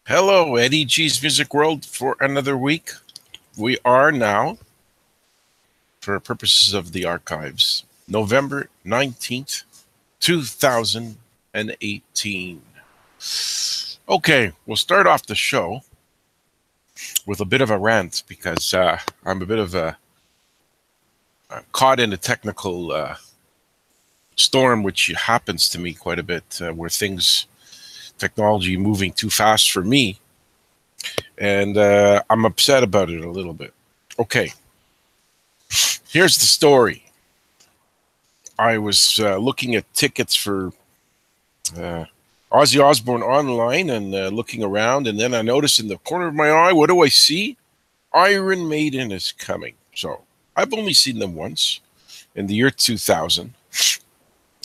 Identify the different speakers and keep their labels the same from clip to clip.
Speaker 1: Hello, Eddie G's Music World for another week. We are now, for purposes of the archives, November 19th, 2018. Okay, we'll start off the show with a bit of a rant because I'm a bit of caught in a technical storm, which happens to me quite a bit, where technology moving too fast for me, and I'm upset about it a little bit. Okay, here's the story. I was looking at tickets for Ozzy Osbourne online and looking around, and then I noticed in the corner of my eye, what do I see? Iron Maiden is coming. So I've only seen them once in the year 2000.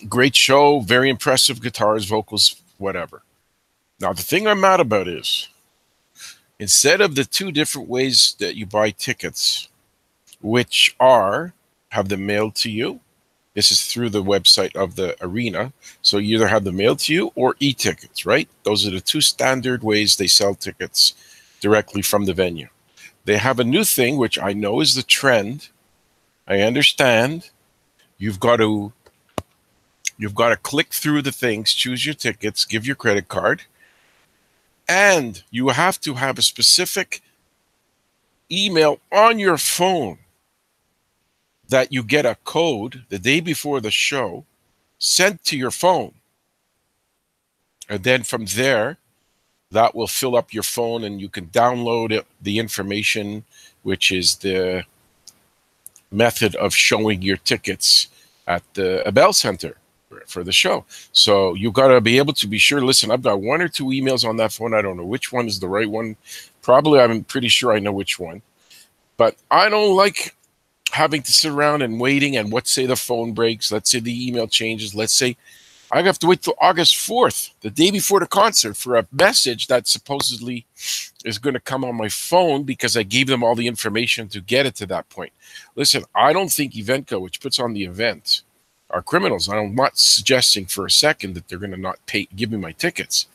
Speaker 1: Great show, very impressive guitars, vocals, whatever. Now, the thing I'm mad about is, instead of the two different ways that you buy tickets, which are have them mailed to you, this is through the website of the arena. So you either have them mailed to you or e-tickets, right? Those are the two standard ways they sell tickets directly from the venue. They have a new thing, which I know is the trend. I understand. You've got to click through the things, choose your tickets, give your credit card, and you have to have a specific email on your phone that you get a code the day before the show sent to your phone. And then from there, that will fill up your phone and you can download the information, which is the method of showing your tickets at the Bell Center for the show. So you got to be able to be sure, listen, I've got one or two emails on that phone. I don't know which one is the right one. Probably, I'm pretty sure I know which one. But I don't like having to sit around and waiting, and let's say the phone breaks, let's say the email changes, let's say I have to wait till August 4th, the day before the concert, for a message that supposedly is going to come on my phone because I gave them all the information to get it to that point. Listen, I don't think Evenco, which puts on the event, are criminals. I'm not suggesting for a second that they're going to not give me my tickets.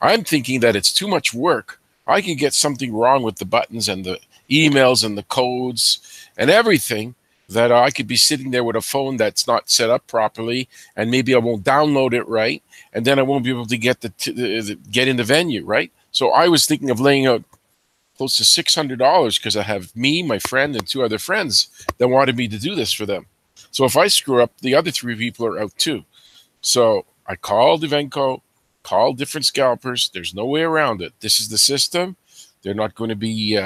Speaker 1: I'm thinking that it's too much work. I could get something wrong with the buttons and the emails and the codes and everything, that I could be sitting there with a phone that's not set up properly, and maybe I won't download it right, and then I won't be able to get get in the venue, right? So I was thinking of laying out close to $600 because I have me, my friend, and two other friends that wanted me to do this for them. So if I screw up, the other three people are out too. So I called Evenco, called different scalpers. There's no way around it. This is the system. They're not going to be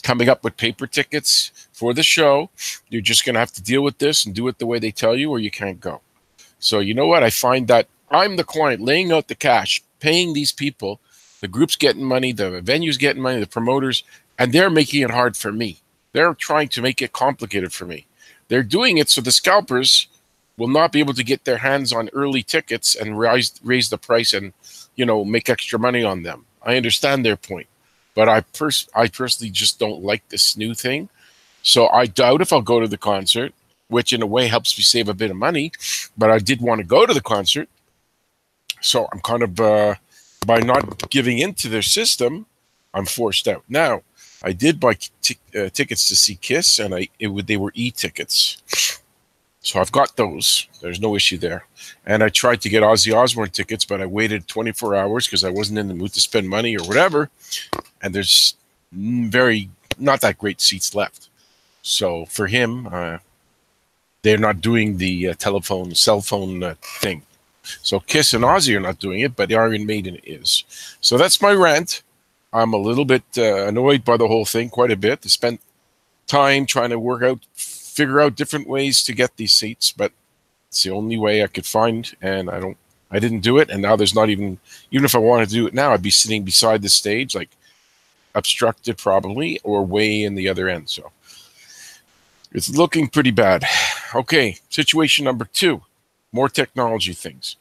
Speaker 1: coming up with paper tickets for the show. You're just going to have to deal with this and do it the way they tell you, or you can't go. So you know what? I find that I'm the client laying out the cash, paying these people. The group's getting money, the venue's getting money, the promoters, and they're making it hard for me. They're trying to make it complicated for me. They're doing it so the scalpers will not be able to get their hands on early tickets and raise the price and, make extra money on them. I understand their point. But I personally just don't like this new thing. So I doubt if I'll go to the concert, which in a way helps me save a bit of money. But I did want to go to the concert. So I'm kind of, by not giving into their system, I'm forced out. Now, I did buy tickets to see Kiss, and they were e-tickets. So I've got those. There's no issue there. And I tried to get Ozzy Osbourne tickets, but I waited 24 hours because I wasn't in the mood to spend money or whatever. And there's not that great seats left. So for him, they're not doing the cell phone thing. So Kiss and Ozzy are not doing it, but Iron Maiden is. So that's my rant. I'm a little bit annoyed by the whole thing, quite a bit. I spent time trying to figure out different ways to get these seats, but it's the only way I could find, and I didn't do it. And now there's not even if I wanted to do it now, I'd be sitting beside the stage, like obstructed probably, or way in the other end. So it's looking pretty bad. Okay, situation number 2, more technology things.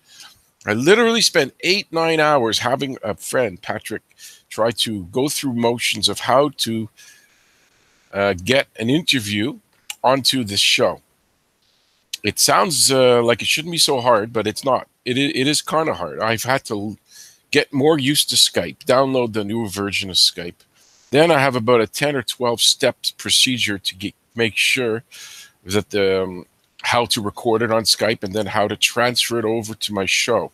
Speaker 1: I literally spent 8-9 hours having a friend, Patrick, try to go through motions of how to get an interview onto this show. It sounds like it shouldn't be so hard, but it's not. It is kind of hard. I've had to get more used to Skype, download the newer version of Skype. Then I have about a 10 or 12 steps procedure to make sure that how to record it on Skype and then how to transfer it over to my show.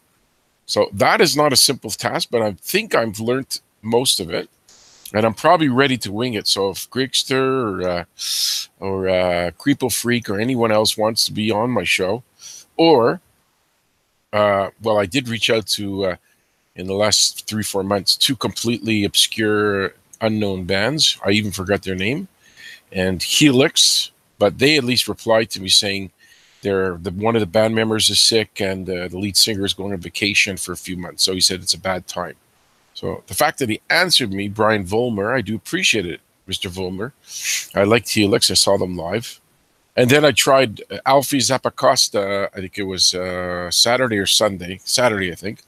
Speaker 1: So that is not a simple task, but I think I've learned most of it, and I'm probably ready to wing it. So if Grigster or Creeple Freak or anyone else wants to be on my show, or well, I did reach out to in the last 3-4 months 2 completely obscure unknown bands. I even forgot their name, and Helix, but they at least replied to me saying one of the band members is sick and the lead singer is going on vacation for a few months. So he said it's a bad time. So the fact that he answered me, Brian Vollmer, I do appreciate it, Mr. Vollmer. I liked Helix. I saw them live. And then I tried Alfie Zappacosta, I think it was Saturday or Sunday. Saturday, I think.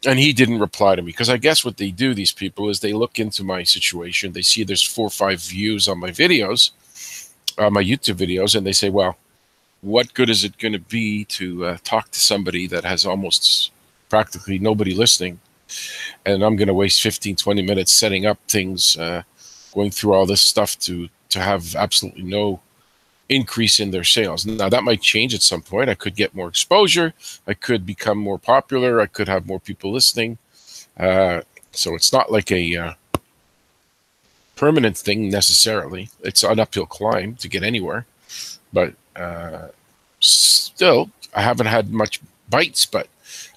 Speaker 1: And he didn't reply to me, because I guess what they do, these people, is they look into my situation. They see there's 4 or 5 views on my videos, my YouTube videos, and they say, well, what good is it going to be to talk to somebody that has almost practically nobody listening? And I'm going to waste 15, 20 minutes setting up things, going through all this stuff to have absolutely no increase in their sales. Now, that might change at some point. I could get more exposure. I could become more popular. I could have more people listening. So it's not like a permanent thing necessarily. It's an uphill climb to get anywhere. But still, I haven't had much bites, but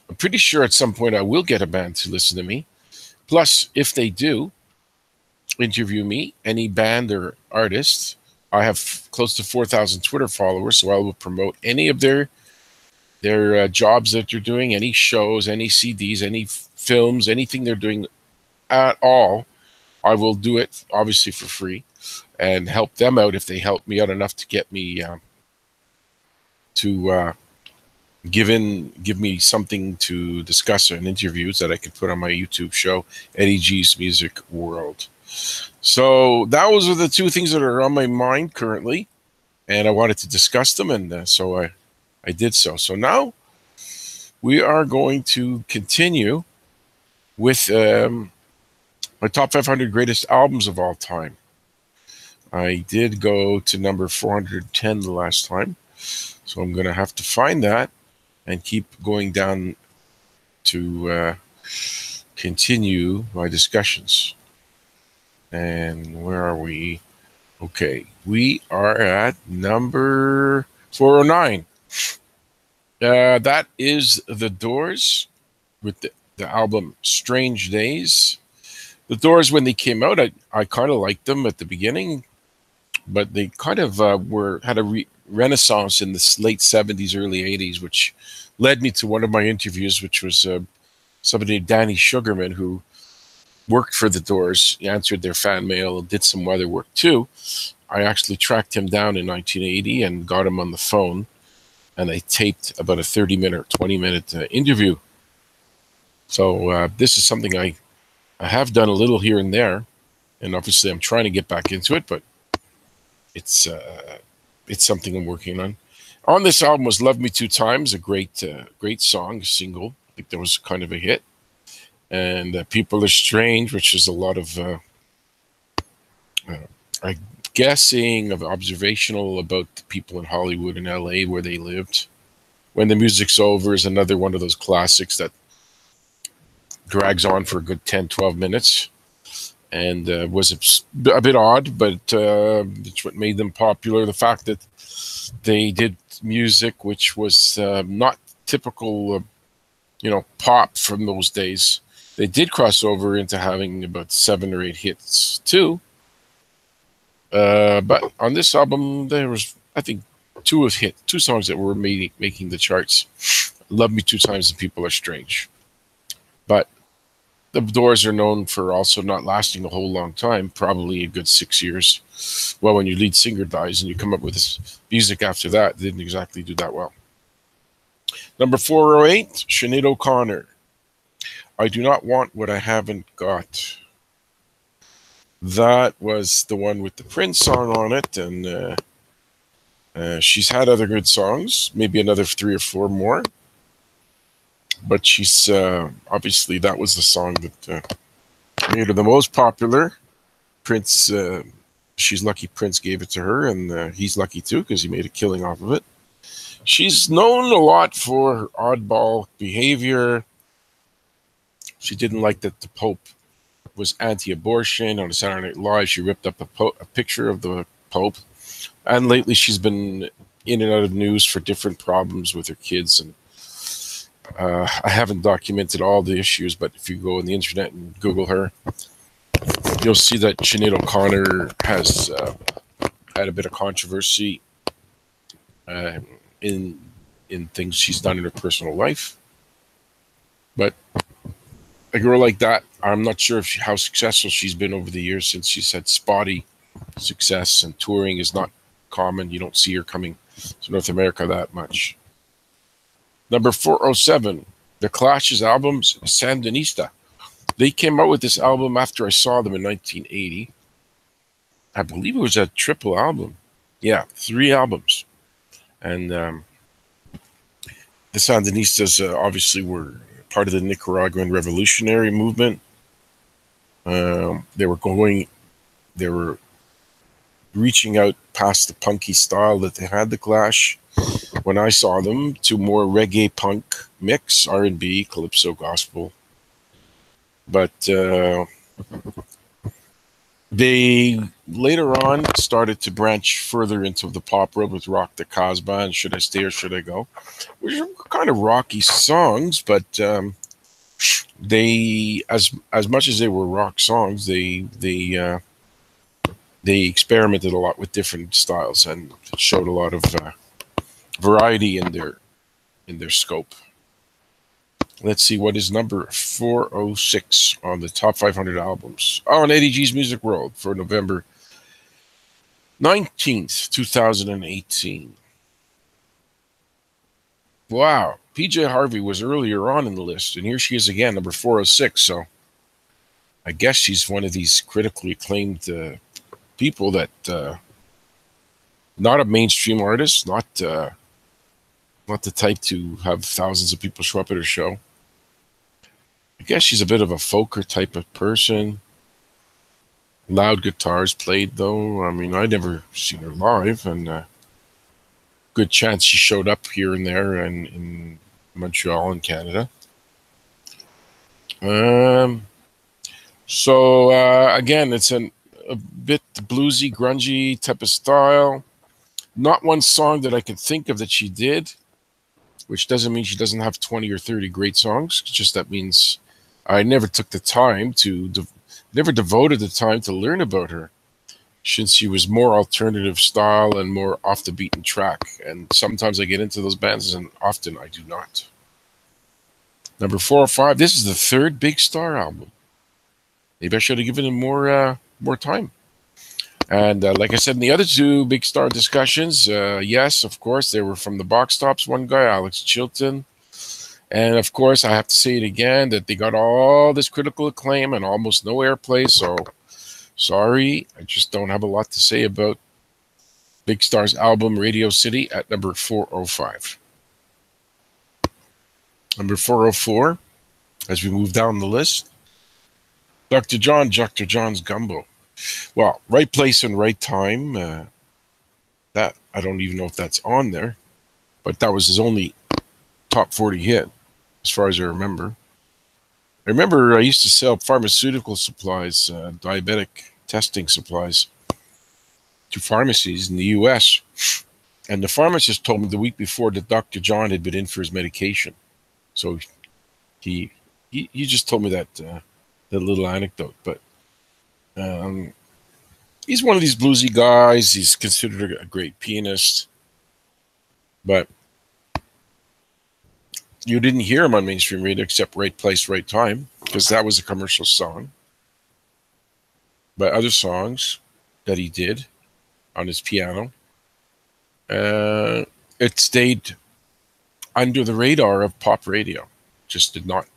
Speaker 1: I'm pretty sure at some point I will get a band to listen to me. Plus, if they do interview me, any band or artist, I have close to 4,000 Twitter followers, so I will promote any of their jobs that they're doing, any shows, any CDs, any films, anything they're doing at all. I will do it, obviously, for free, and help them out if they help me out enough to get me to give me something to discuss in interviews that I can put on my YouTube show, Eddie G's Music World. So those are the 2 things that are on my mind currently, and I wanted to discuss them, and so I did so. So now we are going to continue with my top 500 greatest albums of all time. I did go to number 410 the last time, so I'm going to have to find that and keep going down to continue my discussions. And where are we? Okay, we are at number 409. That is The Doors with the album Strange Days. The Doors, when they came out, I kind of liked them at the beginning, but they kind of had a renaissance in the late 70s, early 80s, which led me to one of my interviews, which was somebody named Danny Sugarman, who worked for The Doors. He answered their fan mail, did some weather work too. I actually tracked him down in 1980 and got him on the phone, and I taped about a 30-minute, 20-minute interview. So this is something I have done a little here and there, and obviously I'm trying to get back into it, but it's something I'm working on. On this album was Love Me 2 Times, a great song, a single. I think that was kind of a hit. And People Are Strange, which is a lot of guessing, of observational about the people in Hollywood and LA where they lived. When the Music's Over is another one of those classics that drags on for a good 10, 12 minutes. And was a bit odd, but it's what made them popular. The fact that they did music which was not typical, pop from those days. They did cross over into having about 7 or 8 hits too. But on this album, there was, I think, 2 songs that were making the charts. Love Me 2 Times and People Are Strange. But the Doors are known for also not lasting a whole long time, probably a good 6 years. Well, when your lead singer dies and you come up with this music after that, it didn't exactly do that well. Number 408, Sinead O'Connor. I Do Not Want What I Haven't Got. That was the one with the Prince song on it, and she's had other good songs, maybe another 3 or 4 more. But she's obviously that was the song that made her the most popular. Prince, she's lucky Prince gave it to her, and he's lucky too because he made a killing off of it. She's known a lot for her oddball behavior. She didn't like that the Pope was anti-abortion. On a Saturday Night Live, she ripped up a picture of the Pope. And lately she's been in and out of news for different problems with her kids. And I haven't documented all the issues, but if you go on the internet and Google her, you'll see that Sinead O'Connor has had a bit of controversy in things she's done in her personal life. But a girl like that, I'm not sure how successful she's been over the years, since she's had spotty success, and touring is not common. You don't see her coming to North America that much. Number 407, The Clash's album, Sandinista. They came out with this album after I saw them in 1980. I believe it was a triple album. Yeah, 3 albums. And the Sandinistas obviously were part of the Nicaraguan revolutionary movement. They were reaching out past the punky style that they had, the Clash, when I saw them, to more reggae punk mix, R&B, calypso, gospel. But they later on started to branch further into the pop world with Rock the Casbah and Should I Stay or Should I Go, which are kind of rocky songs, but they, as much as they were rock songs, they experimented a lot with different styles and showed a lot of variety in their scope. Let's see what is number 406 on the top 500 albums on Eddie G's Music World for November 19th, 2018. Wow, PJ Harvey was earlier on in the list, and here she is again, number 406. So I guess she's one of these critically acclaimed people that not a mainstream artist, not the type to have thousands of people show up at her show. I guess she's a bit of a folker type of person. Loud guitars played, though. I mean, I never seen her live, and good chance she showed up here and there in Montreal and Canada. So again, it's a bit bluesy, grungy type of style. Not one song that I can think of that she did, which doesn't mean she doesn't have 20 or 30 great songs. It's just that means I never took the time never devoted the time to learn about her, since she was more alternative style and more off the beaten track. And sometimes I get into those bands, and often I do not. Number 405, this is the 3rd Big Star album. Maybe I should have given him more time. And like I said in the other 2 Big Star discussions, yes, of course, they were from the Box Tops, one guy, Alex Chilton. And of course, I have to say it again, that they got all this critical acclaim and almost no airplay. So sorry, I just don't have a lot to say about Big Star's album, Radio City, at number 405. Number 404, as we move down the list, Dr. John's Gumbo. Well, Right Place and Right Time, that I don't even know if that's on there, but that was his only top 40 hit, as far as I remember. I remember I used to sell pharmaceutical supplies, diabetic testing supplies, to pharmacies in the U.S., and the pharmacist told me the week before that Dr. John had been in for his medication. So he just told me that little anecdote, but he's one of these bluesy guys. He's considered a great pianist, but you didn't hear him on mainstream radio except Right Place, Right Time, because that was a commercial song. But other songs that he did on his piano, it stayed under the radar of pop radio. Just did not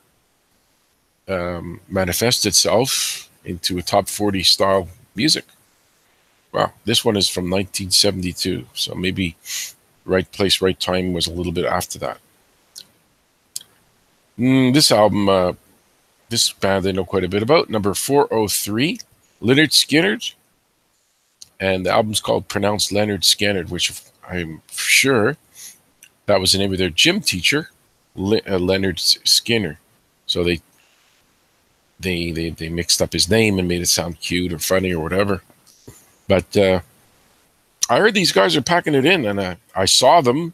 Speaker 1: manifest itself into a top 40 style music. Wow, this one is from 1972, so maybe Right Place, Right Time was a little bit after that. This album, this band I know quite a bit about. Number 403, Leonard Skinner, and the album's called Pronounced Leonard Skinner, which I'm sure that was the name of their gym teacher, Leonard Skinner. So they mixed up his name and made it sound cute or funny or whatever. But I heard these guys are packing it in, and I saw them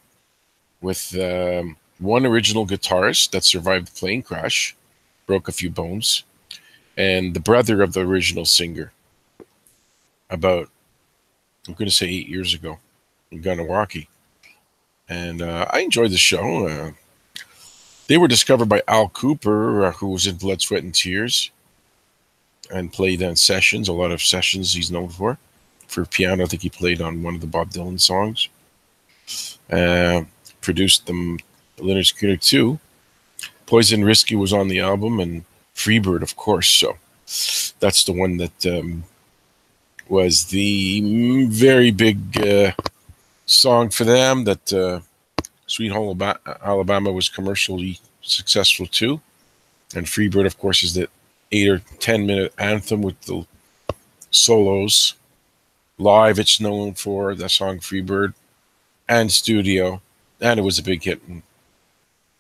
Speaker 1: with one original guitarist that survived the plane crash, broke a few bones, and the brother of the original singer about, I'm going to say 8 years ago in Ganawaki. And I enjoyed the show. They were discovered by Al Cooper, who was in Blood, Sweat, and Tears, and played on sessions, a lot of sessions he's known for. For piano, I think he played on one of the Bob Dylan songs. Produced them, Leonard Skinner too. Poison Risky was on the album, and Freebird, of course. So that's the one that was the very big song for them. That Sweet Home Alabama was commercially successful too. And Freebird, of course, is the 8 or 10-minute anthem with the solos. Live, it's known for that song Freebird, and studio, and it was a big hit. And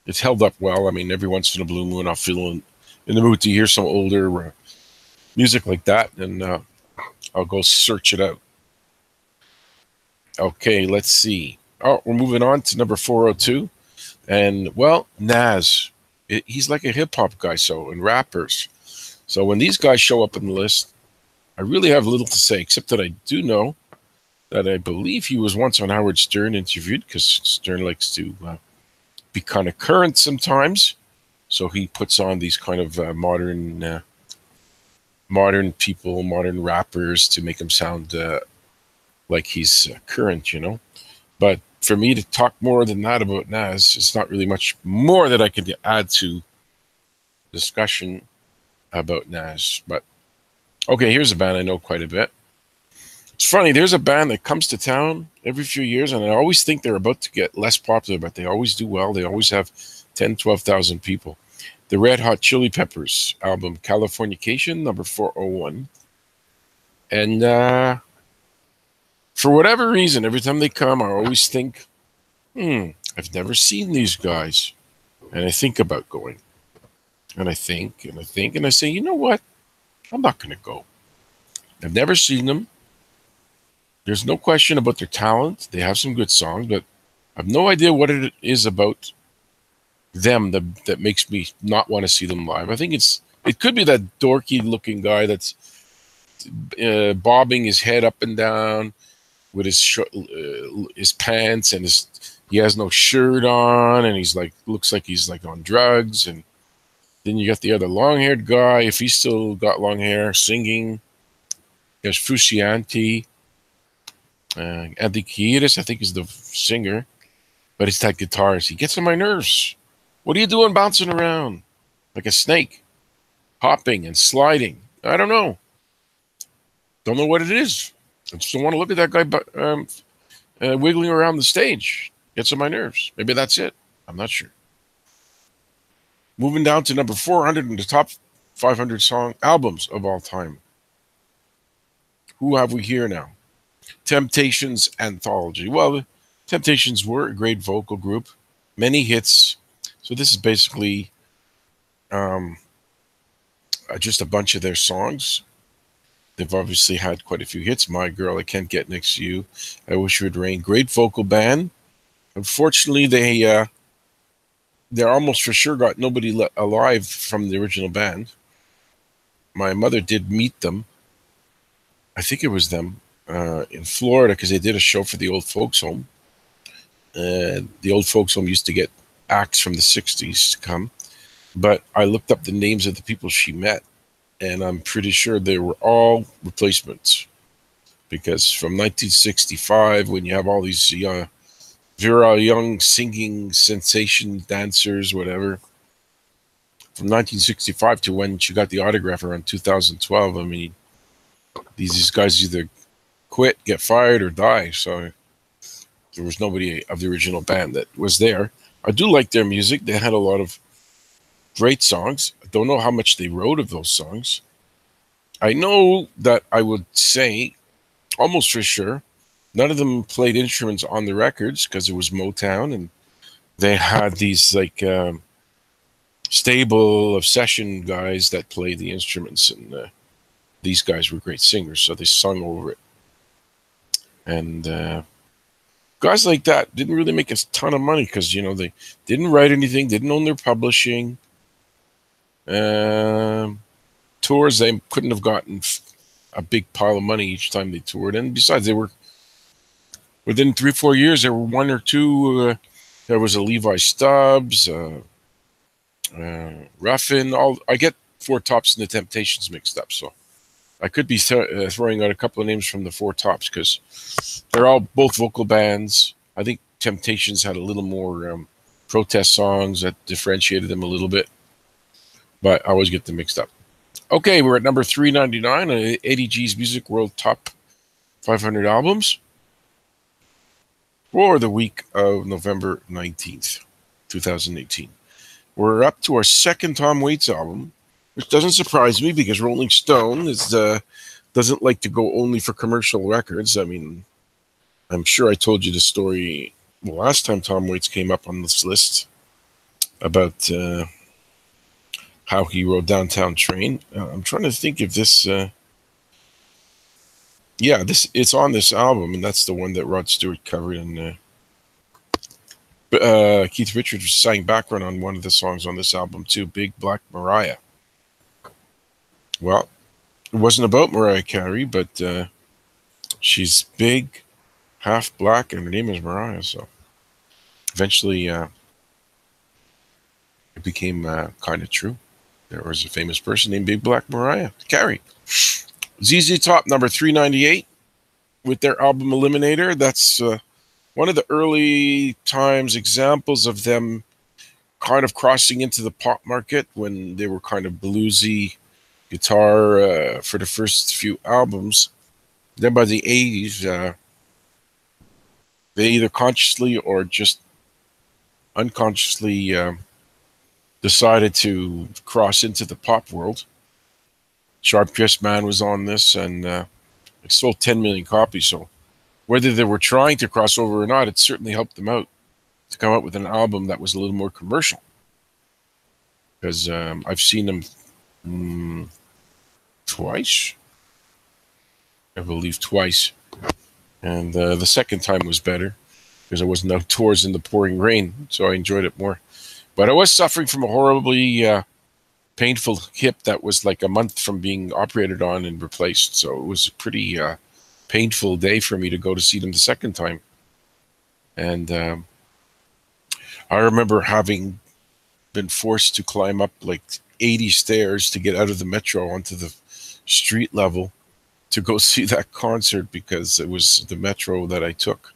Speaker 1: it's held up well. I mean, every once in a blue moon, I'll feel in the mood to hear some older music like that, and I'll go search it out. Okay, let's see. Oh, we're moving on to number 402, and well, Nas. He's like a hip hop guy, and rappers. So when these guys show up on the list, I really have little to say, except that I do know that I believe he was once on Howard Stern interviewed, because Stern likes to be kind of current sometimes. So he puts on these kind of modern people, modern rappers to make him sound like he's current, you know. But for me to talk more than that about Nas, it's not really much more that I could add to discussion about Nas. But okay, here's a band I know quite a bit. It's funny, there's a band that comes to town every few years, and I always think they're about to get less popular, but they always do well. They always have 10, 12,000 people. The Red Hot Chili Peppers album, Californication, number 401. And for whatever reason, every time they come, I always think, I've never seen these guys. And I think about going. And I think, and I think, and I say, you know what? I'm not going to go. I've never seen them. There's no question about their talent. They have some good songs, but I have no idea what it is about them that makes me not want to see them live. I think it could be that dorky looking guy that's bobbing his head up and down with his pants, and he has no shirt on, and he's like, looks like he's like on drugs. And then you got the other long-haired guy, if he's still got long hair, singing. There's Frusciante. Andy Kiedis, I think, is the singer. But it's that guitarist. He gets on my nerves. What are you doing bouncing around like a snake? Hopping and sliding. I don't know. Don't know what it is. I just don't want to look at that guy wiggling around the stage. Gets on my nerves. Maybe that's it. I'm not sure. Moving down to number 400 in the top 500 song albums of all time. Who have we here now? Temptations Anthology. Well, the Temptations were a great vocal group. Many hits. So this is basically just a bunch of their songs. They've obviously had quite a few hits. My Girl, I Can't Get Next to You. I Wish It Would Rain. Great vocal band. Unfortunately, they're almost for sure got nobody alive from the original band. My mother did meet them. I think it was them in Florida, because they did a show for the old folks home. The old folks home used to get acts from the 60s to come. But I looked up the names of the people she met, and I'm pretty sure they were all replacements. Because from 1965, when you have all these Vera Young singing sensation dancers, whatever, from 1965 to when she got the autograph around 2012, I mean, these guys either quit, get fired, or die. So there was nobody of the original band that was there. I do like their music. They had a lot of Great songs. I don't know how much they wrote of those songs. I know that I would say, almost for sure, none of them played instruments on the records because it was Motown, and they had these like stable of session guys that played the instruments, and these guys were great singers, so they sung over it. And guys like that didn't really make a ton of money because, you know, they didn't write anything, didn't own their publishing. Tours, they couldn't have gotten a big pile of money each time they toured. And besides, they were, within 3-4 years, there were one or two. There was a Levi Stubbs, Ruffin. I get Four Tops and the Temptations mixed up, so I could be throwing out a couple of names from the Four Tops because they're all both vocal bands. I think Temptations had a little more protest songs that differentiated them a little bit, but I always get them mixed up. Okay, we're at number 399 on ADG's Music World Top 500 Albums for the week of November 19th, 2018. We're up to our second Tom Waits album, which doesn't surprise me because Rolling Stone doesn't like to go only for commercial records. I mean, I'm sure I told you the story the last time Tom Waits came up on this list about how he wrote Downtown Train. I'm trying to think if this... it's on this album, and that's the one that Rod Stewart covered, and Keith Richards sang background on one of the songs on this album too, Big Black Mariah. Well, it wasn't about Mariah Carey, but she's big, half black, and her name is Mariah, so eventually it became kind of true. There was a famous person named Big Black Mariah Carey. ZZ Top, number 398, with their album Eliminator. That's one of the early times examples of them kind of crossing into the pop market when they were kind of bluesy guitar for the first few albums. Then by the 80s, they either consciously or just unconsciously decided to cross into the pop world. Sharp Dressed Man was on this, and it sold 10 million copies. So whether they were trying to cross over or not, it certainly helped them out to come up with an album that was a little more commercial. Because I've seen them twice, I believe twice. And the second time was better because I wasn't outdoors in the pouring rain, so I enjoyed it more. But I was suffering from a horribly painful hip that was like a month from being operated on and replaced. So it was a pretty painful day for me to go to see them the second time. And I remember having been forced to climb up like 80 stairs to get out of the metro onto the street level to go see that concert because it was the metro that I took.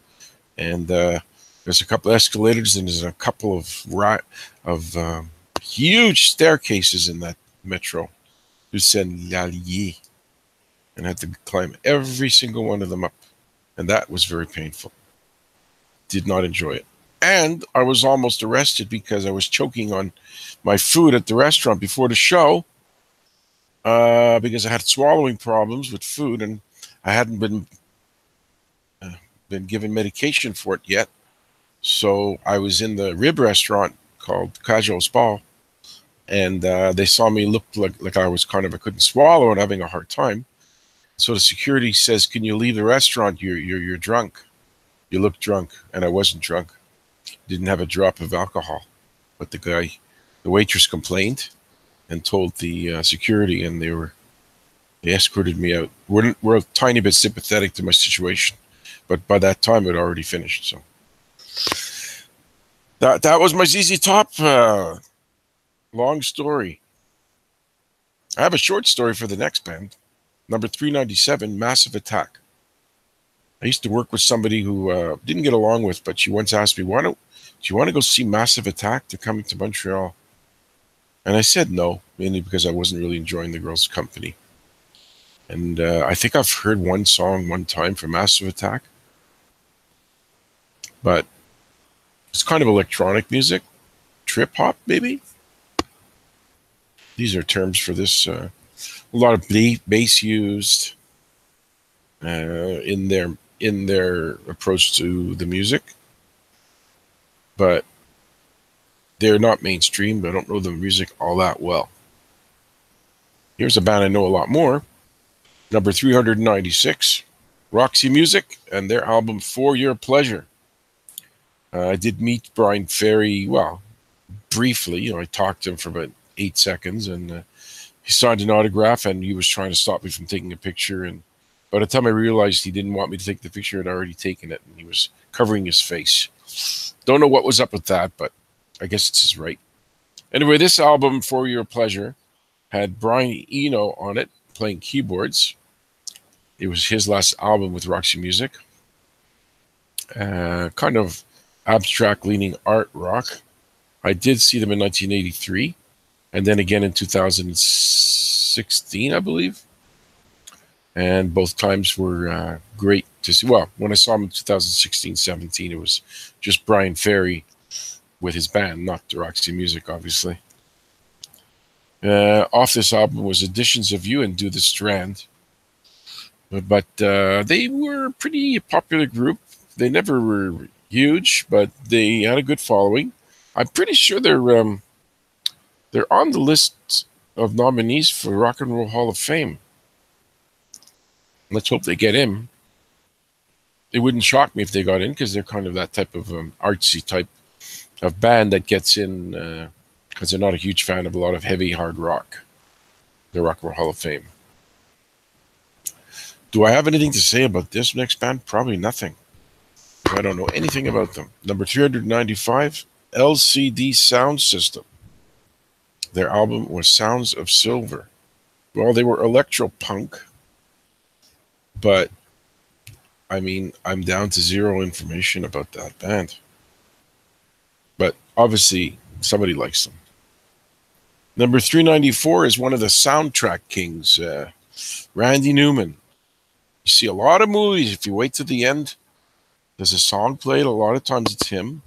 Speaker 1: And there's a couple of escalators and there's a couple of huge staircases in that metro. And I had to climb every single one of them up. And that was very painful. Did not enjoy it. And I was almost arrested because I was choking on my food at the restaurant before the show because I had swallowing problems with food and I hadn't been given medication for it yet. So I was in the rib restaurant called Casual Spa, and they saw me look like I was I couldn't swallow and having a hard time. So the security says, "Can you leave the restaurant? You're drunk. You look drunk." And I wasn't drunk. Didn't have a drop of alcohol. But the waitress complained and told the security, and they escorted me out. We're a tiny bit sympathetic to my situation, but by that time it already finished. So that was my ZZ Top long story. I have a short story for the next band. Number 397, Massive Attack. I used to work with somebody who didn't get along with, but she once asked me, do you want to go see Massive Attack? They're coming to Montreal. And I said no, mainly because I wasn't really enjoying the girls' company. And I think I've heard one song one time from Massive Attack. But it's kind of electronic music. Trip hop, maybe? These are terms for this. A lot of bass used in their approach to the music, but they're not mainstream. I don't know the music all that well. Here's a band I know a lot more. Number 396, Roxy Music, and their album For Your Pleasure. I did meet Brian Ferry, well, briefly. I talked to him for about 8 seconds, and he signed an autograph, and he was trying to stop me from taking a picture. And by the time I realized he didn't want me to take the picture, I'd already taken it, and he was covering his face. Don't know what was up with that, but I guess it's his right. Anyway, this album, For Your Pleasure, had Brian Eno on it, playing keyboards. It was his last album with Roxy Music. Kind of abstract-leaning art rock. I did see them in 1983, and then again in 2016, I believe. And both times were great to see. Well, when I saw him in 2016-17, it was just Brian Ferry with his band, not the Roxy Music, obviously. Off this album was Editions of You and Do the Strand. But they were a pretty popular group. They never were huge, but they had a good following. I'm pretty sure they're on the list of nominees for Rock and Roll Hall of Fame. Let's hope they get in. It wouldn't shock me if they got in, because they're kind of that type of artsy type of band that gets in because they're not a huge fan of a lot of heavy, hard rock. The Rock and Roll Hall of Fame. Do I have anything to say about this next band? Probably nothing. I don't know anything about them. Number 395, LCD Sound System. Their album was Sounds of Silver. Well, they were electro-punk, but, I mean, I'm down to zero information about that band. But, obviously, somebody likes them. Number 394 is one of the soundtrack kings, Randy Newman. You see a lot of movies, if you wait to the end, there's a song played. A lot of times it's him.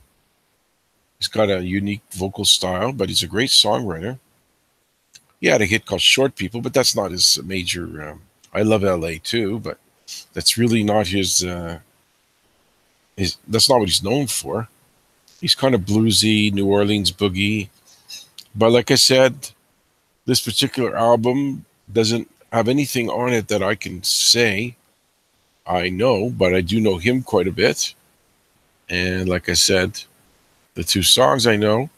Speaker 1: He's got a unique vocal style, but he's a great songwriter. He had a hit called Short People, but that's not his major... I Love L.A. too, but that's really not his... That's not what he's known for. He's kind of bluesy, New Orleans boogie. But like I said, this particular album doesn't have anything on it that I can say I know, but I do know him quite a bit. And like I said, the two songs I know,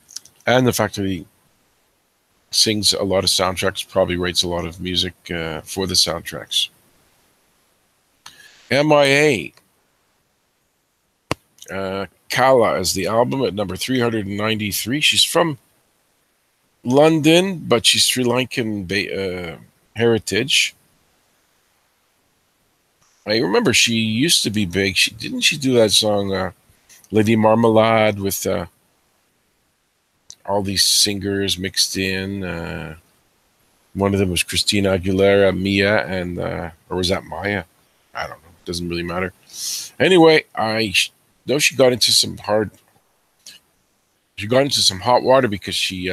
Speaker 1: and the fact that he sings a lot of soundtracks, probably writes a lot of music for the soundtracks. MIA. Kala is the album at number 393. She's from London, but she's Sri Lankan heritage. I remember she used to be big. Didn't she do that song, Lady Marmalade, with all these singers mixed in? One of them was Christina Aguilera, Mia, and or was that Maya? I don't know. Doesn't really matter. Anyway, I know she got into some hot water because she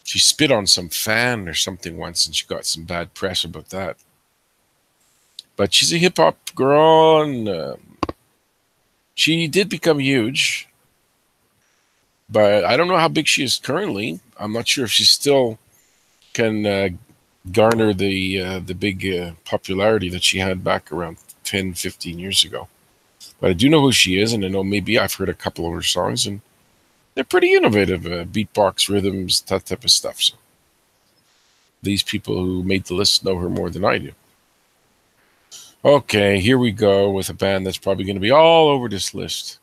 Speaker 1: spit on some fan or something once, and she got some bad press about that. But she's a hip-hop girl, and she did become huge. But I don't know how big she is currently. I'm not sure if she still can garner the big popularity that she had back around 10, 15 years ago. But I do know who she is, and I know maybe I've heard a couple of her songs, and they're pretty innovative, beatbox, rhythms, that type of stuff. So these people who made the list know her more than I do. Okay, here we go with a band that's probably going to be all over this list.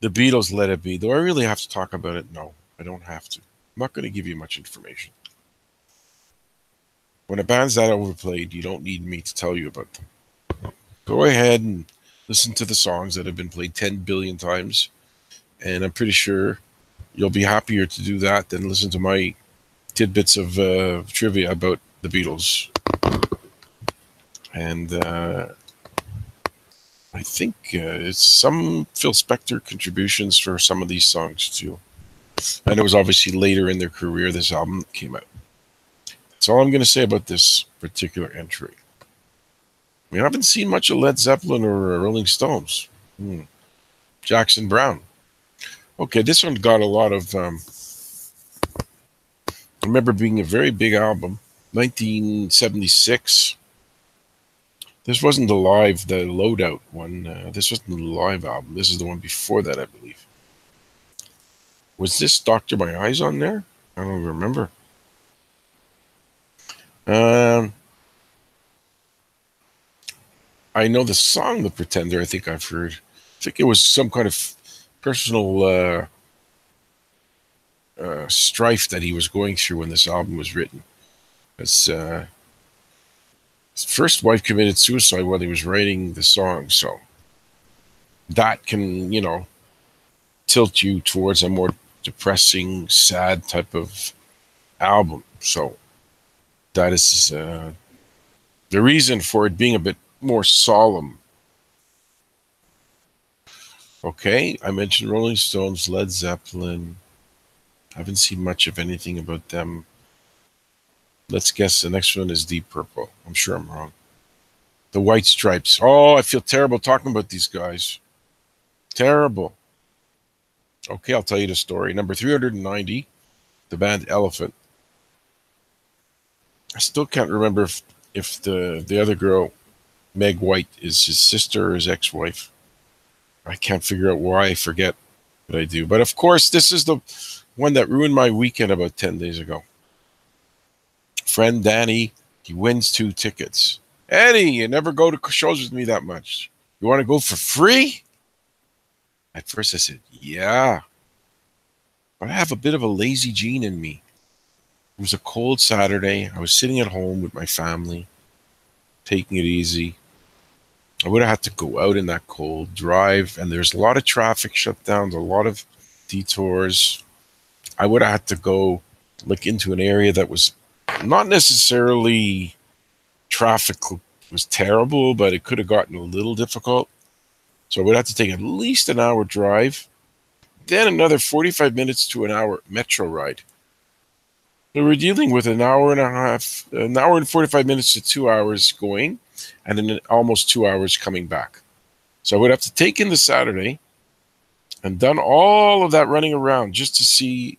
Speaker 1: The Beatles, Let It Be. Do I really have to talk about it? No, I don't have to. I'm not going to give you much information. When a band's that overplayed, you don't need me to tell you about them. Go ahead and listen to the songs that have been played 10 billion times, and I'm pretty sure you'll be happier to do that than listen to my tidbits of trivia about the Beatles. And I think it's some Phil Spector contributions for some of these songs too. And it was obviously later in their career this album came out. That's all I'm going to say about this particular entry. We haven't seen much of Led Zeppelin or Rolling Stones. Jackson Browne. Okay, this one got a lot of... I remember being a very big album. 1976. This wasn't the Loadout one. This wasn't the live album. This is the one before that, I believe. Was this Doctor My Eyes on there? I don't remember. I know the song The Pretender, I think I've heard. I think it was some kind of personal strife that he was going through when this album was written. His first wife committed suicide while he was writing the song, so that can, tilt you towards a more depressing, sad type of album. So that is the reason for it being a bit more solemn. Okay, I mentioned Rolling Stones, Led Zeppelin. I haven't seen much of anything about them. Let's guess the next one is Deep Purple. I'm sure I'm wrong. The White Stripes. Oh, I feel terrible talking about these guys. Terrible. Okay, I'll tell you the story. Number 390, the band Elephant. I still can't remember if the other girl, Meg White, is his sister or his ex-wife. I can't figure out why I forget, but I do. But of course, this is the one that ruined my weekend about 10 days ago. Friend Danny, he wins 2 tickets. Eddie, you never go to shows with me that much. You want to go for free? At first I said, yeah. But I have a bit of a lazy gene in me. It was a cold Saturday. I was sitting at home with my family, taking it easy. I would have had to go out in that cold, drive, and there's a lot of traffic shutdowns, a lot of detours. I would have had to go into an area that was not necessarily traffic was terrible, but it could have gotten a little difficult. So I would have to take at least an hour drive, then another 45 minutes to an hour metro ride. So we're dealing with an hour and 45 minutes to 2 hours going, and then almost 2 hours coming back. So I would have to take in the Saturday and done all of that running around just to see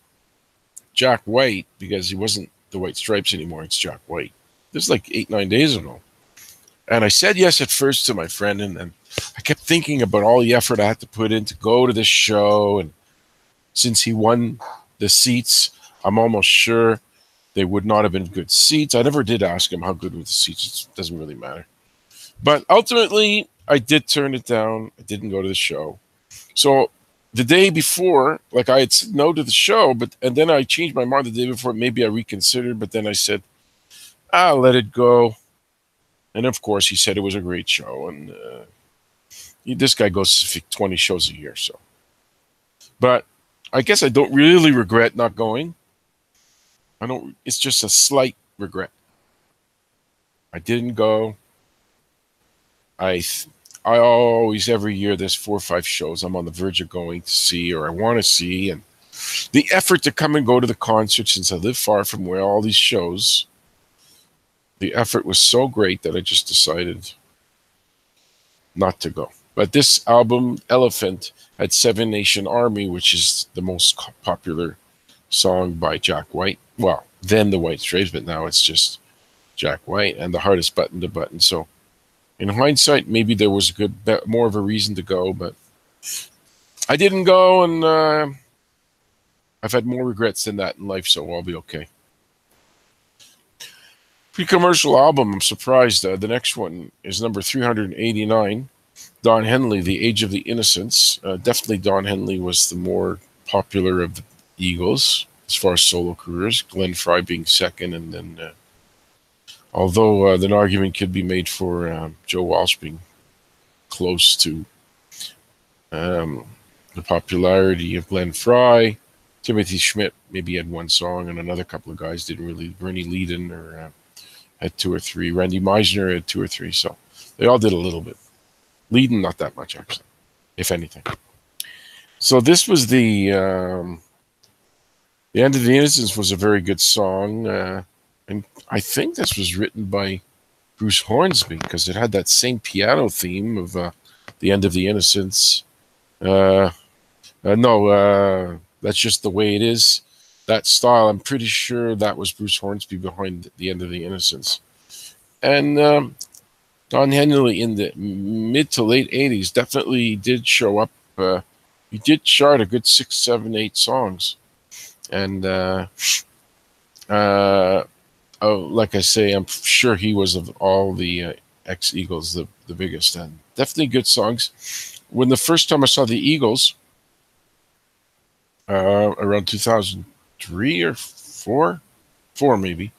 Speaker 1: Jack White, because he wasn't the White Stripes anymore. It's Jack White. This is like 8-9 days ago. And I said yes at first to my friend, and I kept thinking about all the effort I had to put in to go to this show. And since he won the seats, I'm almost sure they would not have been good seats. I never did ask him how good were the seats. It doesn't really matter. But ultimately, I did turn it down. I didn't go to the show. So the day before, I had said no to the show, and then I changed my mind the day before. Maybe I reconsidered, but then I said, I'll let it go. And of course, he said it was a great show. And this guy goes to 20 shows a year. So, but I guess I don't really regret not going. It's just a slight regret. I didn't go. I always, every year, there's 4 or 5 shows I'm on the verge of going to see, or I want to see. And the effort to come and go to the concert, since I live far from where all these shows, the effort was so great that I just decided not to go. But this album, Elephant, had Seven Nation Army, which is the most popular song by Jack White. Well, then the White Stripes, but now it's just Jack White, and the hardest button to button. So in hindsight, maybe there was more of a reason to go, but I didn't go, and I've had more regrets than that in life, so I'll be okay. Pre-commercial album, I'm surprised. The next one is number 389, Don Henley, The Age of the Innocents. Definitely Don Henley was the more popular of the Eagles as far as solo careers, Glenn Frey being second, and then although an argument could be made for Joe Walsh being close to the popularity of Glenn Frey. Timothy Schmidt maybe had one song, and another couple of guys didn't really. Bernie Leadon had 2 or 3. Randy Meisner had 2 or 3. So they all did a little bit. Leadon, not that much, actually, if anything. So this was the The End of the Innocence was a very good song, and I think this was written by Bruce Hornsby because it had that same piano theme of The End of the Innocence. Uh, no, that's just the way it is. That style, I'm pretty sure that was Bruce Hornsby behind The End of the Innocence. And Don Henley in the mid to late 80s definitely did show up. He did chart a good 6, 7, 8 songs. And uh, oh, like I say, I'm sure he was of all the ex Eagles the biggest. And definitely good songs. When the first time I saw the Eagles, around 2003 or four maybe,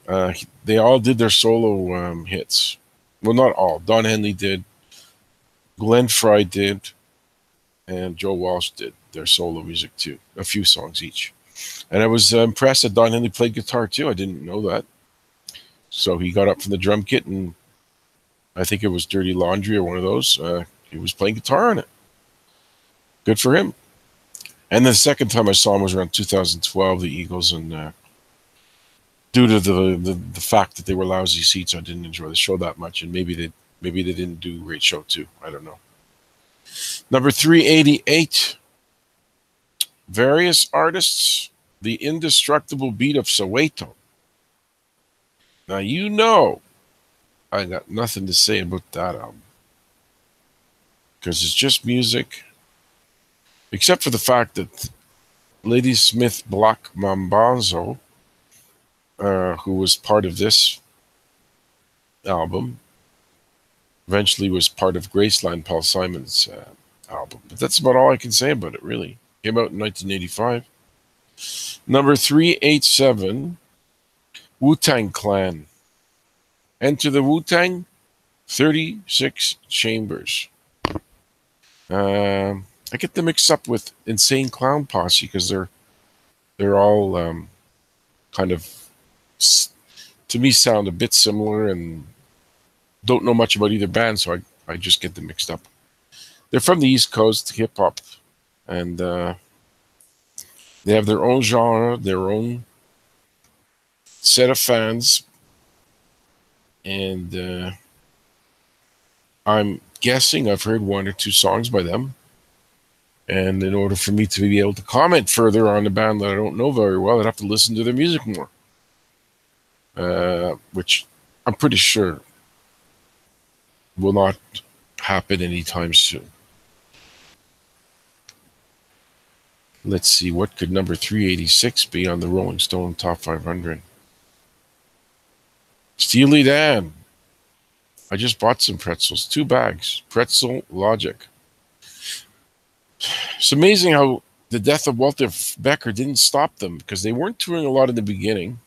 Speaker 1: they all did their solo hits. Well, not all. Don Henley did, Glenn Frey did, and Joe Walsh did their solo music too. A few songs each. And I was impressed that Don Henley played guitar too. I didn't know that. So he got up from the drum kit, and I think it was Dirty Laundry or one of those. He was playing guitar on it. Good for him. And the second time I saw him was around 2012, the Eagles, and due to the fact that they were lousy seats, I didn't enjoy the show that much, and maybe they didn't do a great show too. I don't know. Number 388, various artists, The Indestructible Beat of Soweto. Now you know I got nothing to say about that album because it's just music, except for the fact that Ladysmith Black Mambazo, who was part of this album, eventually was part of Graceland, Paul Simon's album. But that's about all I can say about it, really. Came out in 1985. Number 387, Wu-Tang Clan. Enter the Wu-Tang, 36 Chambers. I get them mixed up with Insane Clown Posse because they're all kind of, to me, sound a bit similar, and don't know much about either band, so I just get them mixed up. They're from the East Coast, hip hop, and they have their own genre, their own set of fans, and I'm guessing I've heard 1 or 2 songs by them. And in order for me to be able to comment further on a band that I don't know very well, I'd have to listen to their music more, which I'm pretty sure will not happen anytime soon. Let's see, what could number 386 be on the Rolling Stone Top 500? Steely Dan. I just bought some pretzels, 2 bags. Pretzel Logic. It's amazing how the death of Walter Becker didn't stop them, because they weren't touring a lot in the beginning.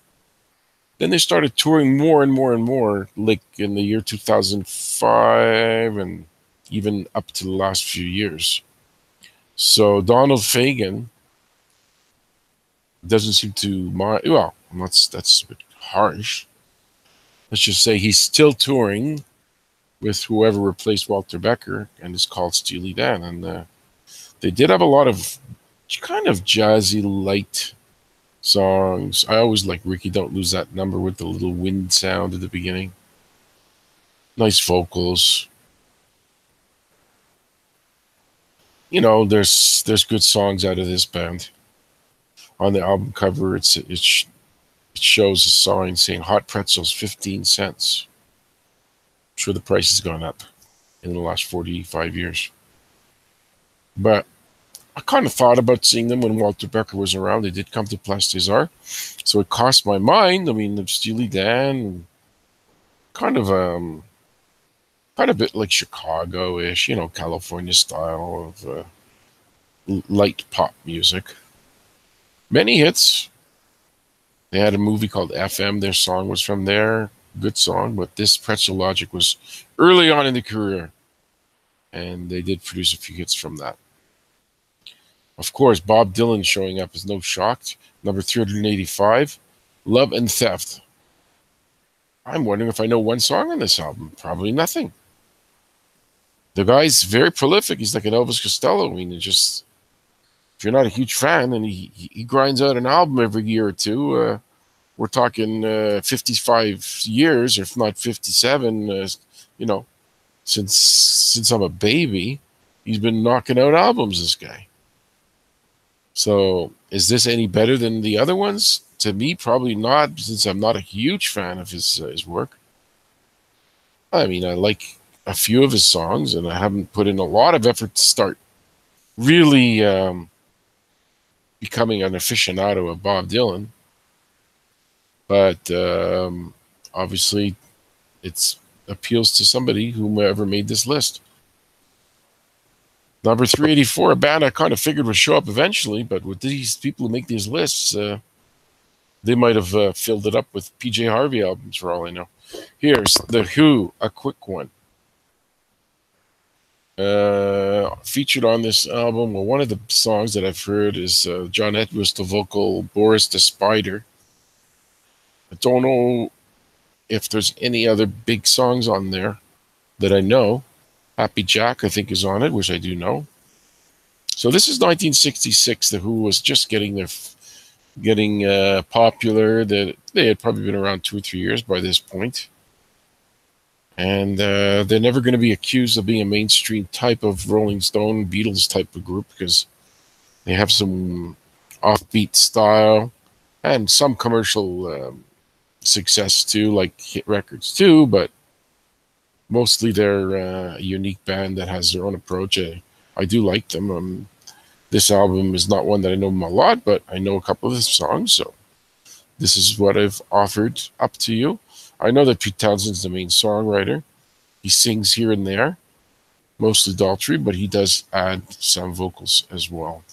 Speaker 1: Then they started touring more and more and more, like in the year 2005 and even up to the last few years. So Donald Fagen doesn't seem to mind. Well, that's a bit harsh. Let's just say he's still touring with whoever replaced Walter Becker, and it's called Steely Dan. And they did have a lot of kind of jazzy, light songs. I always like Ricky Don't Lose That Number with the little wind sound at the beginning. Nice vocals. You know, there's good songs out of this band. On the album cover, it shows a sign saying "Hot Pretzels, 15 cents." I'm sure the price has gone up in the last 45 years. But I kind of thought about seeing them when Walter Becker was around. They did come to Place des Arts, so it crossed my mind. I mean, Steely Dan, kind of a bit like Chicago-ish, you know, California style of light pop music. Many hits. They had a movie called FM. Their song was from there. Good song, but this Pretzel Logic was early on in the career, and they did produce a few hits from that. Of course, Bob Dylan showing up is no shock. Number 385, Love and Theft. I'm wondering if I know 1 song on this album. Probably nothing. The guy's very prolific. He's like an Elvis Costello. I mean, if you're not a huge fan, and he grinds out an album every year or two, we're talking 55 years, if not 57. You know, since I'm a baby, he's been knocking out albums. This guy. So is this any better than the other ones? To me, probably not, since I'm not a huge fan of his work. I mean, I like a few of his songs, and I haven't put in a lot of effort to start really becoming an aficionado of Bob Dylan. But obviously, it appeals to somebody whomever made this list. Number 384, a band I kind of figured would show up eventually, but with these people who make these lists, they might have filled it up with PJ Harvey albums for all I know. Here's The Who, a quick one. Featured on this album, well, one of the songs that I've heard is John Entwistle vocal, Boris the Spider. I don't know if there's any other big songs on there that I know. Happy Jack, I think, is on it, which I do know. So this is 1966. The Who was just getting popular. That they had probably been around 2 or 3 years by this point. And they're never going to be accused of being a mainstream type of Rolling Stone, Beatles type of group, because they have some offbeat style and some commercial success too, like hit records too, but mostly they're a unique band that has their own approach. I do like them. This album is not one that I know them a lot, but I know a couple of the songs, so this is what I've offered up to you. I know that Pete Townshend's the main songwriter. He sings here and there, mostly Daltrey, but he does add some vocals as well.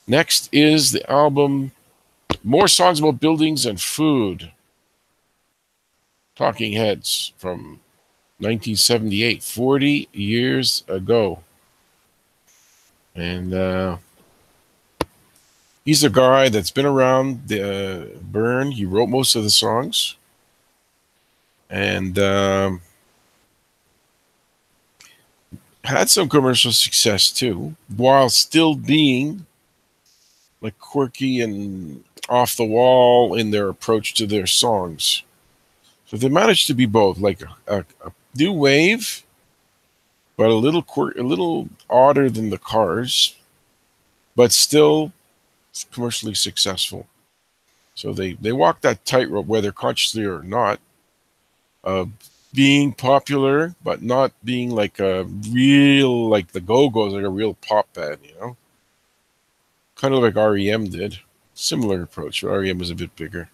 Speaker 1: Next is the album More Songs About Buildings and Food. Talking Heads from 1978, 40 years ago. And he's a guy that's been around the Burn. He wrote most of the songs. And had some commercial success too, while still being like quirky and off the wall in their approach to their songs. So they managed to be both, like a new wave, but a little odder than the Cars, but still commercially successful. So they walk that tightrope, whether consciously or not, of being popular, but not being like a real, like the Go-Go's, like a real pop band, you know? Kind of like REM did. Similar approach. REM was a bit bigger.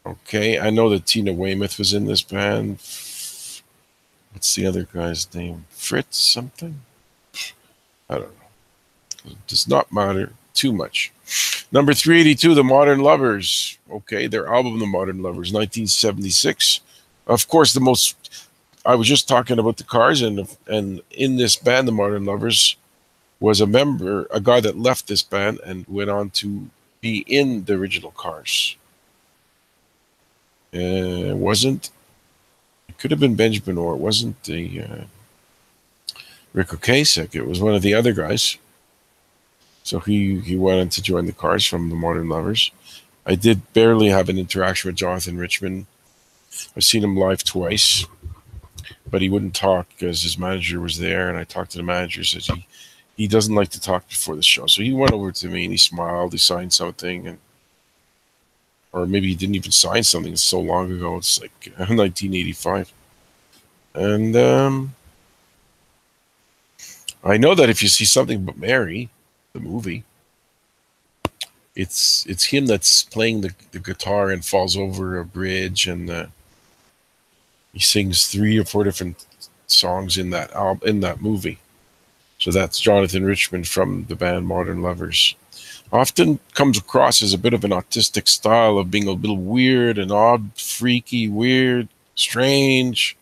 Speaker 1: Okay, I know that Tina Weymouth was in this band. What's the other guy's name? Fritz something? I don't know. It does not matter too much. Number 382, The Modern Lovers. Okay, their album, The Modern Lovers, 1976. Of course, I was just talking about the Cars, and in this band, The Modern Lovers, was a guy that left this band and went on to be in the original Cars. It could have been Benjamin Orr. It wasn't the Rick Ocasek. It was one of the other guys. So he went on to join the Cars from the Modern Lovers. I did barely have an interaction with Jonathan Richman. I've seen him live twice, but he wouldn't talk because his manager was there, and I talked to the manager. Says he doesn't like to talk before the show. So he went over to me and he smiled. He signed something, or maybe he didn't even sign something. It's so long ago. It's like 1985. And I know that if you see Something But Mary, the movie, it's him that's playing the guitar and falls over a bridge, and he sings 3 or 4 different songs in that album, in that movie. So that's Jonathan Richman from the band Modern Lovers. Often comes across as a bit of an autistic style of being a little weird and odd, freaky, weird, strange.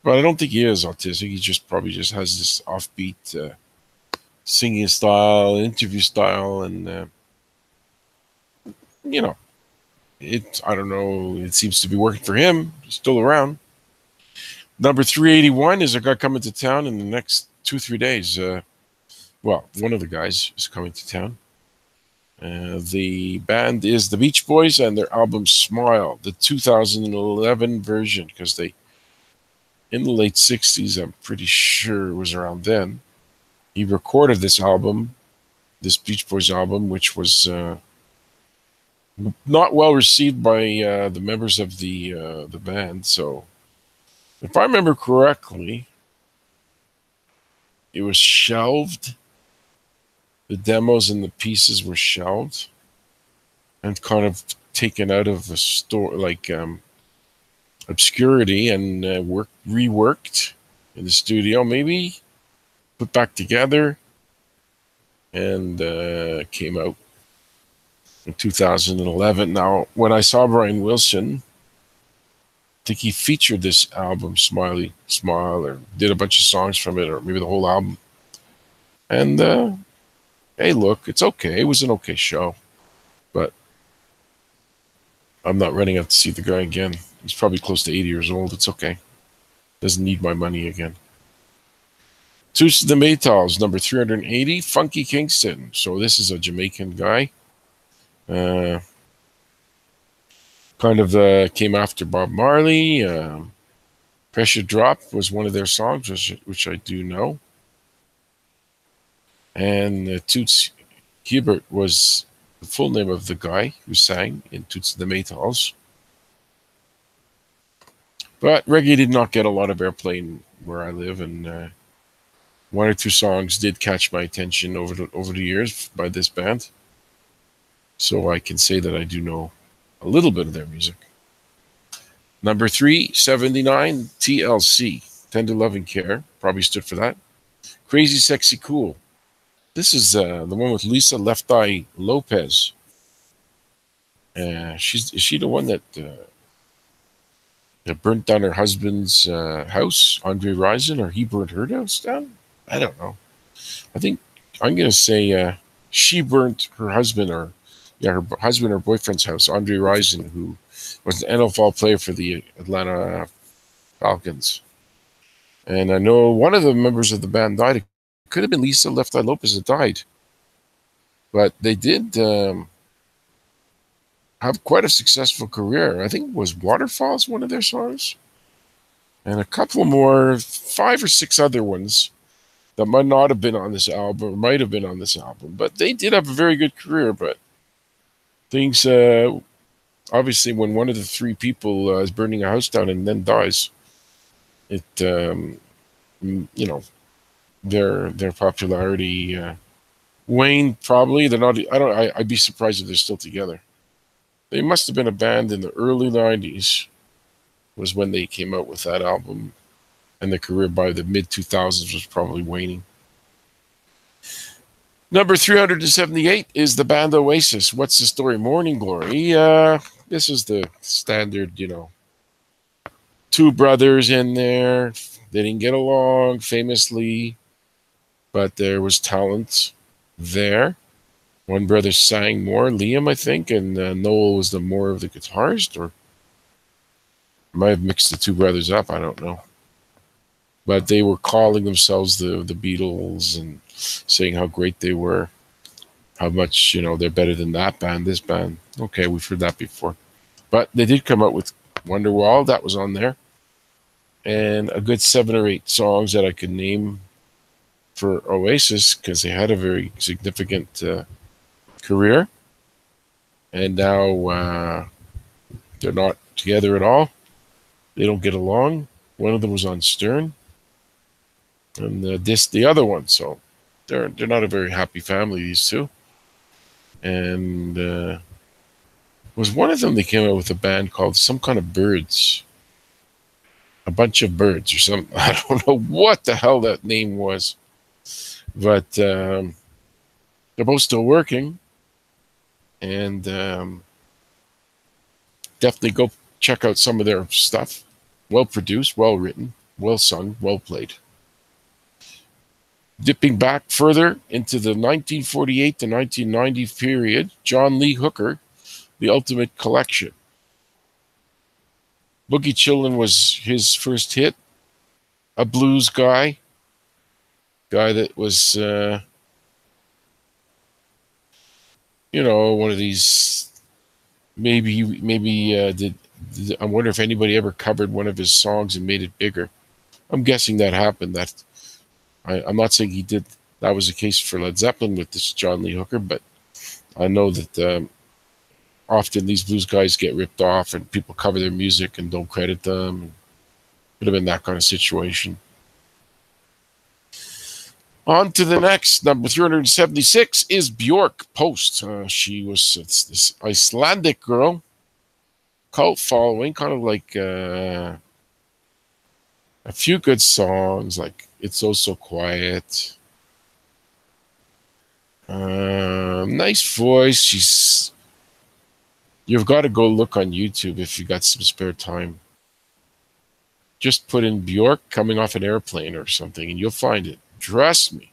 Speaker 1: But I don't think he is autistic. He probably just has this offbeat singing style, interview style, and you know, I don't know. It seems to be working for him. He's still around. Number 381 is a guy coming to town in the next 2-3 days. Well, one of the guys is coming to town. The band is the Beach Boys and their album Smile, the 2011 version, because they, in the late 60s, I'm pretty sure it was around then, he recorded this album, this Beach Boys album, which was not well received by the members of the band. So, if I remember correctly, it was shelved. The demos and the pieces were shelved and kind of taken out of the store, like obscurity, and reworked in the studio, maybe put back together, and came out in 2011. Now, when I saw Brian Wilson, I think he featured this album, Smile, or did a bunch of songs from it, or maybe the whole album. And hey, look, it's okay. It was an okay show, but I'm not running out to see the guy again. He's probably close to 80 years old. It's okay. Doesn't need my money again. Toots the Maytals, number 380, Funky Kingston. So this is a Jamaican guy. Kind of came after Bob Marley. Pressure Drop was one of their songs, which I do know. And Toots Hibbert was the full name of the guy who sang in Toots the Maytals. But reggae did not get a lot of airplay where I live, and one or two songs did catch my attention over the years by this band. So I can say that I do know a little bit of their music. Number 379, TLC, Tender Loving Care, probably stood for that. Crazy Sexy Cool. This is the one with Lisa Left Eye Lopez. Is she the one that burnt down her husband's house, Andre Rison, or he burnt her house down? I don't know. I think I'm going to say she burnt her husband, or her husband or boyfriend's house, Andre Rison, who was an NFL player for the Atlanta Falcons. And I know one of the members of the band died. It could have been Lisa Left Eye Lopez that died. But they did have quite a successful career. I think it was Waterfalls, one of their songs. And a couple more, 5 or 6 other ones that might not have been on this album, or might have been on this album. But they did have a very good career. But things, obviously, when one of the 3 people is burning a house down and then dies, it, their popularity waned. Probably they're not. I'd be surprised if they're still together. They must have been a band in the early 90s. Was when they came out with that album, and their career by the mid 2000s was probably waning. Number 378 is the band Oasis. What's the story? Morning Glory. This is the standard, 2 brothers in there. They didn't get along, famously, but there was talent there. One brother sang more, Liam, I think, and Noel was the more of the guitarist, or I might have mixed the 2 brothers up. I don't know. But they were calling themselves the Beatles and saying how great they were, how much, they're better than that band, this band. Okay, we've heard that before. But they did come out with Wonderwall. That was on there. And a good 7 or 8 songs that I could name for Oasis, because they had a very significant career. And now they're not together at all. They don't get along. One of them was on Stern, and the other one. So they're not a very happy family, these 2. And was one of them, they came out with a band called some kind of Birds, a bunch of birds or something. I don't know what the hell that name was, but they're both still working, and definitely go check out some of their stuff. Well produced, well written, well sung, well played. Dipping back further into the 1948 to 1990 period, John Lee Hooker, The Ultimate Collection. Boogie Chillin' was his first hit. a blues guy that was, one of these. Maybe did. I wonder if anybody ever covered one of his songs and made it bigger. I'm guessing that happened. I'm not saying he did. That was the case for Led Zeppelin with this John Lee Hooker, but I know that often these blues guys get ripped off and people cover their music and don't credit them. Could have been that kind of situation. On to the next. Number 376 is Björk Post. She was this Icelandic girl. Cult following, kind of like a few good songs, like It's Oh So Quiet. Nice voice. You've got to go look on YouTube if you got some spare time. Just put in Björk coming off an airplane or something and you'll find it. Trust me.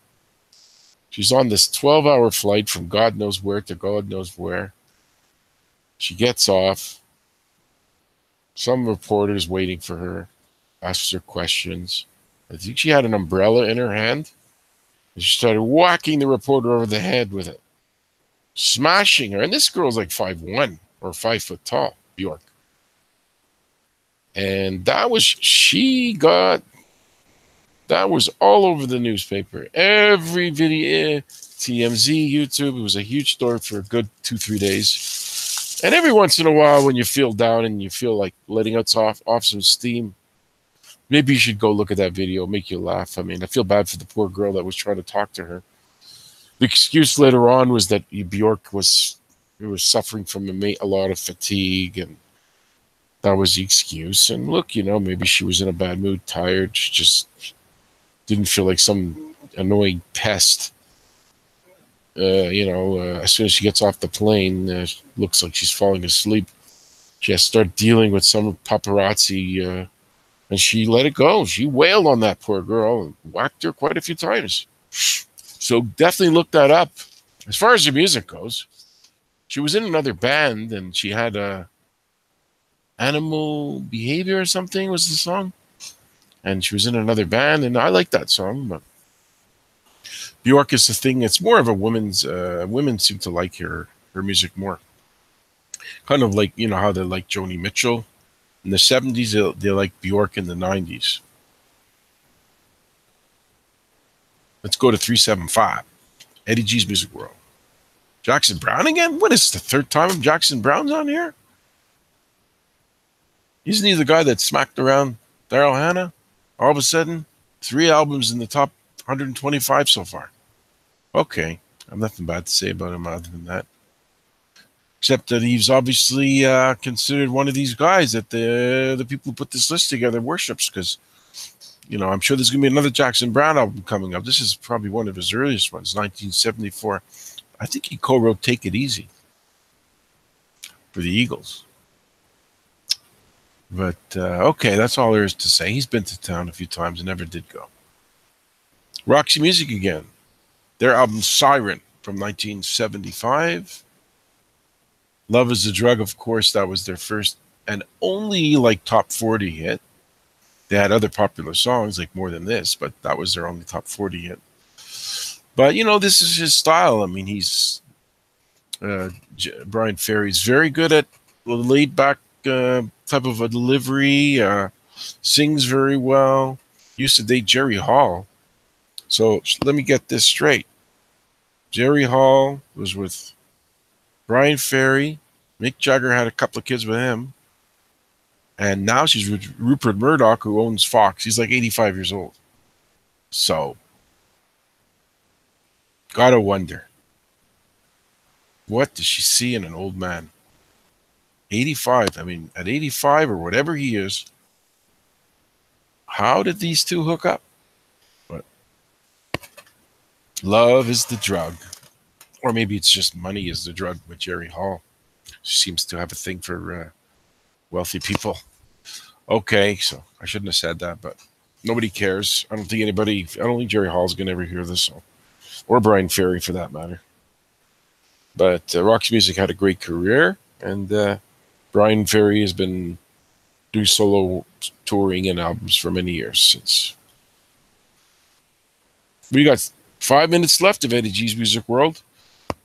Speaker 1: She's on this 12-hour flight from God knows where to God knows where. She gets off. Some reporters waiting for her, asks her questions. I think she had an umbrella in her hand. And she started whacking the reporter over the head with it, smashing her. And this girl's like 5'1" or 5 foot tall, Björk. And that was all over the newspaper. Every video, TMZ, YouTube, it was a huge story for a good 2-3 days. And every once in a while, when you feel down and you feel like letting us off some steam, maybe you should go look at that video, make you laugh. I mean, I feel bad for the poor girl that was trying to talk to her. The excuse later on was that Björk was suffering from a lot of fatigue, and that was the excuse. And look, maybe she was in a bad mood, tired. She just didn't feel like some annoying pest. As soon as she gets off the plane, looks like she's falling asleep. She has to start dealing with some paparazzi, and she let it go. She wailed on that poor girl and whacked her quite a few times. So definitely look that up. As far as the music goes, she was in another band, and she had Animal Behavior or something was the song. And she was in another band, and I like that song. But Björk is the thing. It's more of a women's. Women seem to like her music more. Kind of like how they like Joni Mitchell in the 70s. They like Björk in the 90s. Let's go to 375. Eddie G's Music World. Jackson Browne again? What is the third time Jackson Browne's on here? Isn't he the guy that smacked around Daryl Hannah? All of a sudden, 3 albums in the top 125 so far. Okay, I have nothing bad to say about him other than that. Except that he's obviously considered one of these guys that the people who put this list together worships, because, I'm sure there's going to be another Jackson Browne album coming up. This is probably one of his earliest ones, 1974. I think he co-wrote Take It Easy for the Eagles. But, okay, that's all there is to say. He's been to town a few times and never did go. Roxy Music again. Their album Siren from 1975. Love is a Drug, of course, that was their first and only top 40 hit. They had other popular songs like More Than This, but that was their only top 40 hit. But, this is his style. I mean, Brian Ferry's very good at laid back type of a delivery, sings very well. Used to date Jerry Hall. So let me get this straight. Jerry Hall was with Brian Ferry. Mick Jagger had a couple of kids with him. And now she's with Rupert Murdoch, who owns Fox. He's like 85 years old. So, gotta wonder, what does she see in an old man? 85. I mean, at 85 or whatever he is, how did these two hook up? But love is the drug. Or maybe it's just money is the drug with Jerry Hall. She seems to have a thing for wealthy people. Okay, so I shouldn't have said that, but nobody cares. I don't think Jerry Hall's going to ever hear this, or Brian Ferry for that matter. But Roxy Music had a great career, and Brian Ferry has been doing solo touring and albums for many years since We got 5 minutes left of Eddie G's Music World.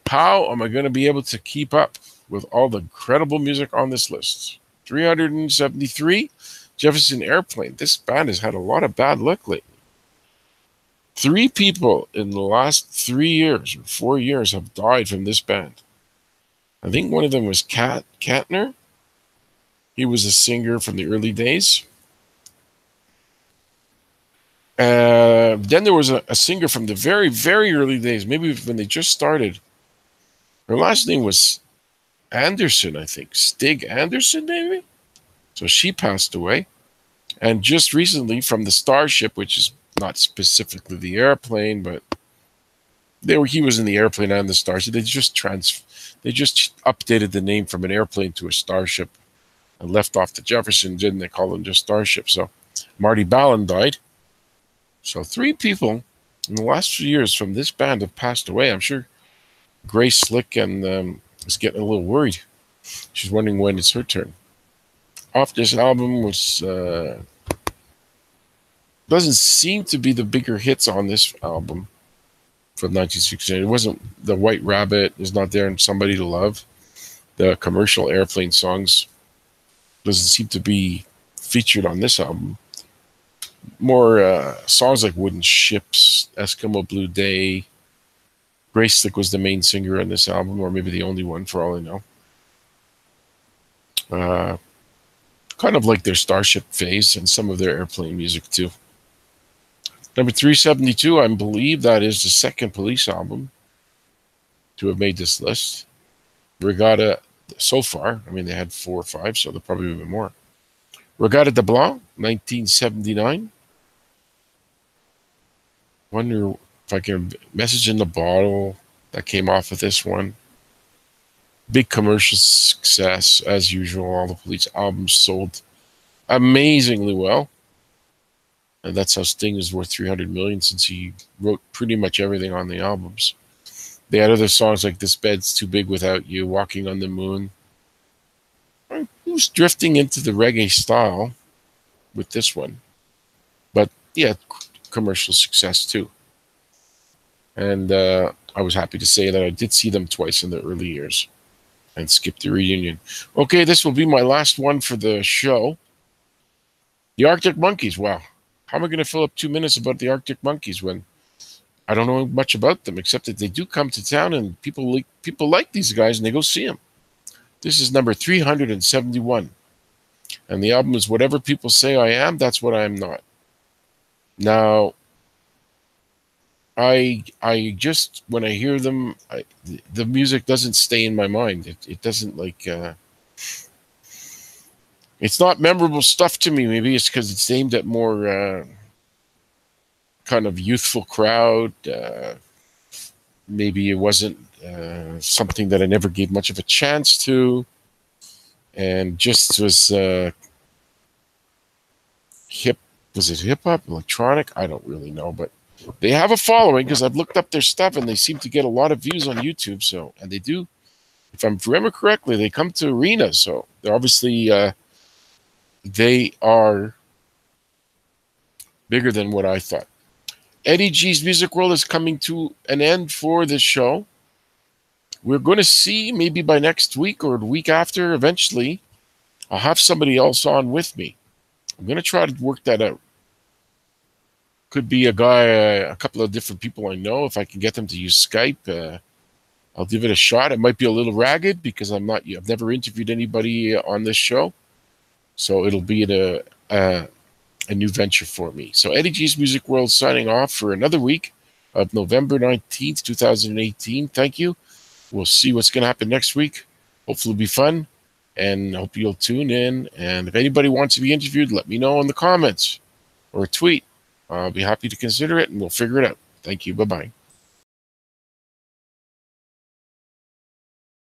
Speaker 1: How am I going to be able to keep up with all the incredible music on this list? 373, Jefferson Airplane. This band has had a lot of bad luck lately. 3 people in the last 3 years or 4 years have died from this band. I think one of them was Katner. He was a singer from the early days. Then there was a singer from the very, very early days, maybe when they just started. Her last name was Anderson, I think. Stig Anderson, maybe? So she passed away. And just recently from the Starship, which is not specifically the airplane, but he was in the airplane and the Starship. They just updated the name from an airplane to a Starship and left off the Jefferson, didn't they call them just Starship? So Marty Ballin died. So 3 people in the last few years from this band have passed away. I'm sure Grace Slick and is getting a little worried. She's wondering when it's her turn. Off this album was doesn't seem to be the bigger hits on this album from 1969. It wasn't The White Rabbit is not there, and Somebody to Love. The commercial airplane songs doesn't seem to be featured on this album. More songs like Wooden Ships, Eskimo Blue Day. Grace Slick was the main singer on this album, or maybe the only one for all I know. Kind of like their Starship phase and some of their airplane music too. Number 372, I believe that is the second Police album to have made this list. Regatta, so far, I mean, they had 4 or 5, so there'll probably be more. Regatta de Blanc, 1979. Wonder if I can Message in the Bottle that came off of this one. Big commercial success, as usual. All the Police albums sold amazingly well. And that's how Sting is worth $300 million, since he wrote pretty much everything on the albums. They had other songs like This Bed's Too Big Without You, Walking on the Moon. He was drifting into the reggae style with this one. But yeah, commercial success too. And I was happy to say that I did see them twice in the early years and skipped the reunion. Okay, this will be my last one for the show. The Arctic Monkeys. Wow. How am I going to fill up 2 minutes about the Arctic Monkeys when I don't know much about them, except that they do come to town and people like these guys and they go see them. This is number 371. And the album is Whatever People Say I Am, That's What I Am Not. Now, I just, when I hear them, the music doesn't stay in my mind. It doesn't like... it's not memorable stuff to me. Maybe it's because it's aimed at more kind of youthful crowd. Maybe it wasn't something that I never gave much of a chance to. And just was was it hip hop, electronic? I don't really know, but they have a following because I've looked up their stuff and they seem to get a lot of views on YouTube. So, and they do, if I remember correctly, they come to arenas. So they're obviously, they are bigger than what I thought. Eddie G's Music World is coming to an end for this show. We're going to see, maybe by next week or the week after, eventually, I'll have somebody else on with me. I'm going to try to work that out. Could be a guy, a couple of different people I know. If I can get them to use Skype, I'll give it a shot. It might be a little ragged because I've never interviewed anybody on this show. So it'll be a new venture for me. So Eddie G's Music World signing off for another week of November 19th, 2018. Thank you. We'll see what's going to happen next week. Hopefully it'll be fun, and I hope you'll tune in. And if anybody wants to be interviewed, let me know in the comments or tweet. I'll be happy to consider it, and we'll figure it out. Thank you. Bye-bye.